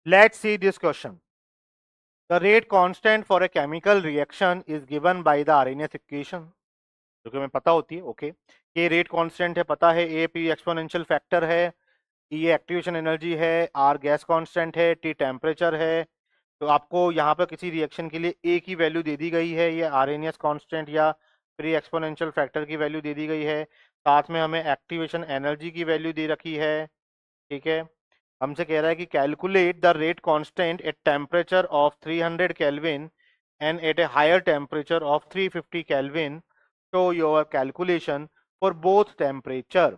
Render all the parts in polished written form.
Let's see this question. The rate constant for a chemical reaction is given by the Arrhenius equation. जो कि हमें पता होती है, ओके। ये रेट कांस्टेंट है, पता है। ए पी एक्सपोनेंशियल फैक्टर है, ई एक्टिवेशन एनर्जी है, आर गैस कांस्टेंट है, टी टेम्परेचर है। तो आपको यहाँ पर किसी रिएक्शन के लिए ए की वैल्यू दे दी गई है, ये आरएनएस कांस्टेंट या प्री एक्सपोनेंशियल फैक्टर की वैल्यू दे दी गई है। साथ में हमें एक्टिवेशन एनर्जी की वैल्यू दे रखी है, ठीक है। हमसे कह रहा है कि calculate the rate constant at temperature of 300 kelvin and at a higher temperature of 350 kelvin. Show your calculation for both temperature.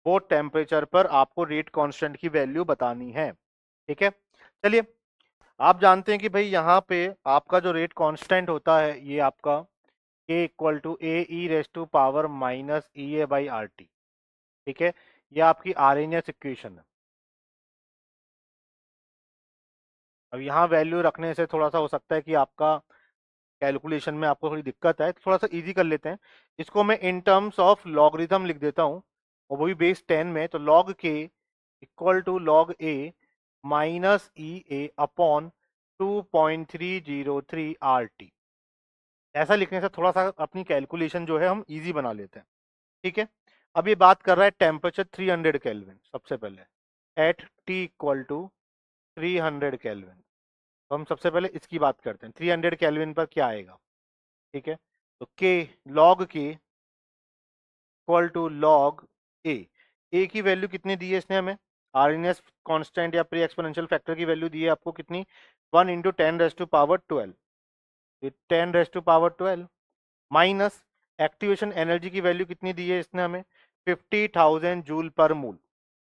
Both temperature पर आपको रेट कांस्टेंट की वैल्यू बतानी है, ठीक है। चलिए, आप जानते हैं कि भाई यहाँ पे आपका जो रेट कांस्टेंट होता है ये आपका k equal to A E raise to power minus E A by R T, ठीक है। ये आपकी आरएनएस इक्वेशन है। अब यहाँ वैल्यू रखने से थोड़ा सा हो सकता है कि आपका कैलकुलेशन में आपको थोड़ी दिक्कत है, तो थोड़ा सा इजी कर लेते हैं इसको। मैं इन टर्म्स ऑफ लॉगरिथम लिख देता हूँ, और वो भी बेस 10 में। तो लॉग के equal to log A minus E A upon 2.303 R T. ऐसा लिखने से थोड़ा सा अपनी कैलकुलेशन जो है हम इजी बना लेते हैं, ठीक है। अब ये बात कर रहा है टेम्परेचर 300 केल्विन। सबसे पहले at T equal to 300 kelvin, तो हम सबसे पहले इसकी बात करते हैं। 300 केल्विन पर क्या आएगा, ठीक है। तो के लॉग के इक्वल टू लॉग ए की वैल्यू कितनी दी है इसने हमें? आरएनएस कांस्टेंट या प्री एक्सपोनेंशियल फैक्टर की वैल्यू दी है आपको कितनी? 1 इंटू 10⁻²² 10⁻²² माइनस एक्टिवेशन एनर्जी की वैल्यू कितनी दी है इसने हमें? 50,000 जूल पर मूल।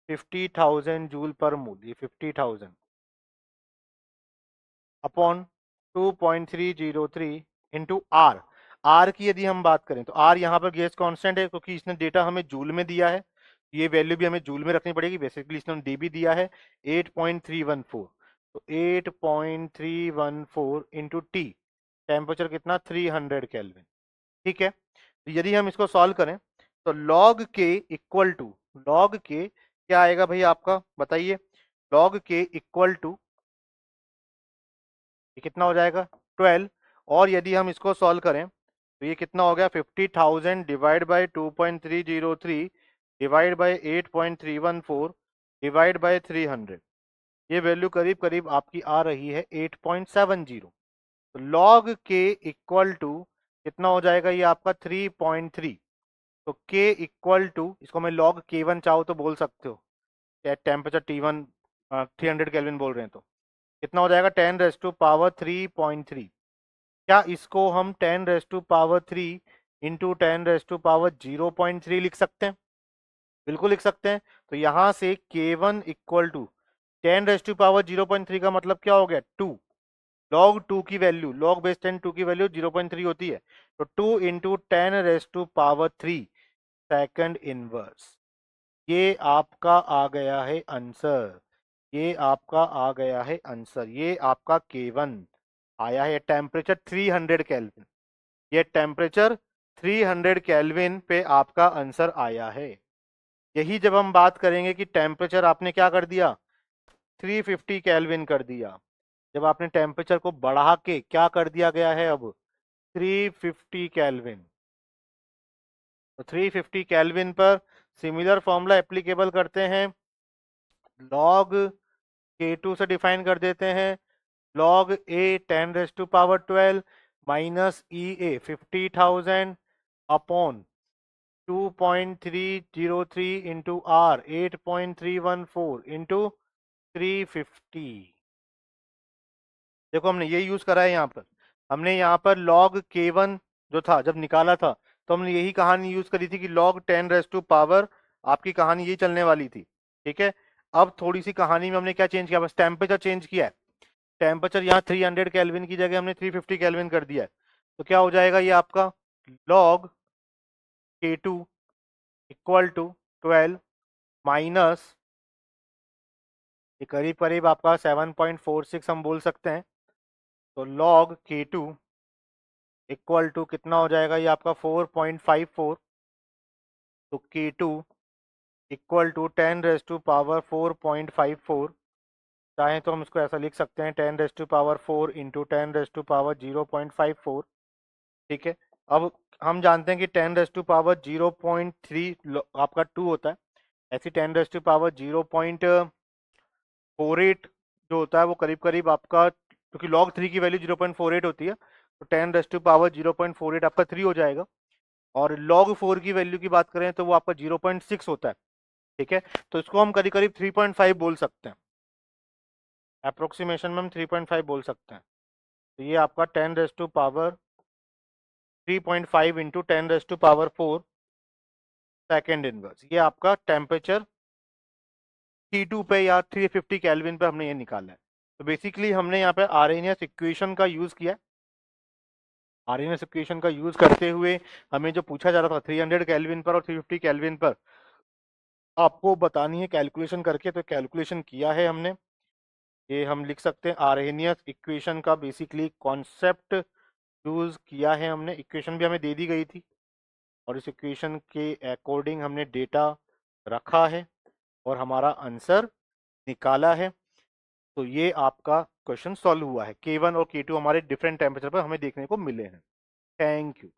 50,000 जूल पर मूल, ये 50,000 अपॉन 2.303 इंटू आर। आर की यदि हम बात करें तो आर यहाँ पर गैस कांस्टेंट है, क्योंकि इसने डेटा हमें जूल में दिया है, ये वैल्यू भी हमें जूल में रखनी पड़ेगी। बेसिकली इसने डीबी दिया है 8.314, तो 8.314 इंटू टी, टेम्परेचर कितना? 300 केल्विन, ठीक है। तो यदि हम इसको सॉल्व करें तो लॉग के इक्वल टू, लॉग के क्या आएगा भाई आपका, बताइए। लॉग के इक्वल टू ये कितना हो जाएगा? 12। और यदि हम इसको सॉल्व करें तो ये कितना हो गया? 50,000 divide by 2.303 divide by 8.314 divide by 300। ये वैल्यू करीब करीब आपकी आ रही है 8.70। तो लॉग के इक्वल टू कितना हो जाएगा ये आपका? 3.3। तो के इक्वल टू, इसको मैं लॉग K1 चाहो तो बोल सकते हो, टेम्परेचर T1 300 केल्विन बोल रहे हैं तो कितना हो जाएगा? 10⁻³ क्या इसको हम 10⁻³ इंटू 10⁻0.3 लिख सकते हैं? बिल्कुल लिख सकते हैं। तो यहां से K1 इक्वल टू 10⁻0.3 का मतलब क्या हो गया? 2। लॉग 2 की वैल्यू, लॉग बेस 10 2 की वैल्यू 0.3 होती है, तो 2 इंटू 10⁻3 सेकंड इनवर्स। ये आपका आ गया है आंसर, ये आपका आ गया है आंसर। ये आपका K1 आया है, टेम्परेचर 300 केल्विन। ये टेम्परेचर 300 केल्विन पे आपका आंसर आया है। यही जब हम बात करेंगे कि टेम्परेचर आपने क्या कर दिया? 350 केल्विन कर दिया। जब आपने टेम्परेचर को बढ़ा के क्या कर दिया गया है अब? 350 केल्विन। तो 350 केल्विन पर सिमिलर फॉर्मूला एप्लीकेबल करते हैं। लॉग K2 से डिफाइन कर देते हैं। Log A 10⁻12 minus E A 50,000 upon 2.303 into R 8.314 into 350। देखो हमने ये यूज करा है यहाँ पर। हमने यहाँ पर लॉग K1 जो था जब निकाला था, तो हमने यही कहानी यूज करी थी कि लॉग 10⁻, आपकी कहानी यही चलने वाली थी, ठीक है। अब थोड़ी सी कहानी में हमने क्या चेंज किया? बस टेम्परेचर चेंज किया है। टेम्परेचर यहाँ 300 केल्विन की जगह हमने 350 केल्विन कर दिया है। तो क्या हो जाएगा ये आपका? Log K2 equal to 12 minus, ये करीब करीब आपका 7.46 हम बोल सकते हैं। तो लॉग K2 इक्वल टू कितना हो जाएगा ये आपका? 4.54। तो K2 इक्वल टू 10⁻⁴ 4.54 चाहें तो हम इसको ऐसा लिख सकते हैं 10⁻4 इंटू 10⁻0.54। ठीक है। अब हम जानते हैं कि 10⁻0.3 आपका 2 होता है, ऐसी 10⁻0.48 जो होता है वो करीब करीब आपका, क्योंकि log 3 की वैल्यू 0.48 होती है, तो 10⁻0.48 आपका 3 हो जाएगा। और log 4 की वैल्यू की बात करें तो वो आपका 0.6 होता है। ठीक है, तो इसको हम करीब करीब 3.5 बोल सकते हैं, अप्रोक्सीमेशन में हम 3.5 बोल सकते हैं। तो ये आपका 10⁻3.5 इंटू 10⁻4 सेकेंड इनवर्स, ये आपका टेम्परेचर T2 पे या 350 केल्विन पे हमने ये निकाला है। तो बेसिकली हमने यहाँ पे आर्हेनियस इक्वेशन का यूज किया है। आर्हेनियस इक्वेशन का यूज करते हुए हमें जो पूछा जा रहा था 300 केल्विन पर और 350 केल्विन पर आपको बतानी है कैलकुलेशन करके, तो कैलकुलेशन किया है हमने। ये हम लिख सकते हैं आर्हेनियस इक्वेशन का बेसिकली कॉन्सेप्ट यूज किया है हमने। इक्वेशन भी हमें दे दी गई थी और इस इक्वेशन के अकॉर्डिंग हमने डेटा रखा है और हमारा आंसर निकाला है। तो ये आपका क्वेश्चन सॉल्व हुआ है। K1 और K2 हमारे डिफरेंट टेम्परेचर पर हमें देखने को मिले हैं। Thank you.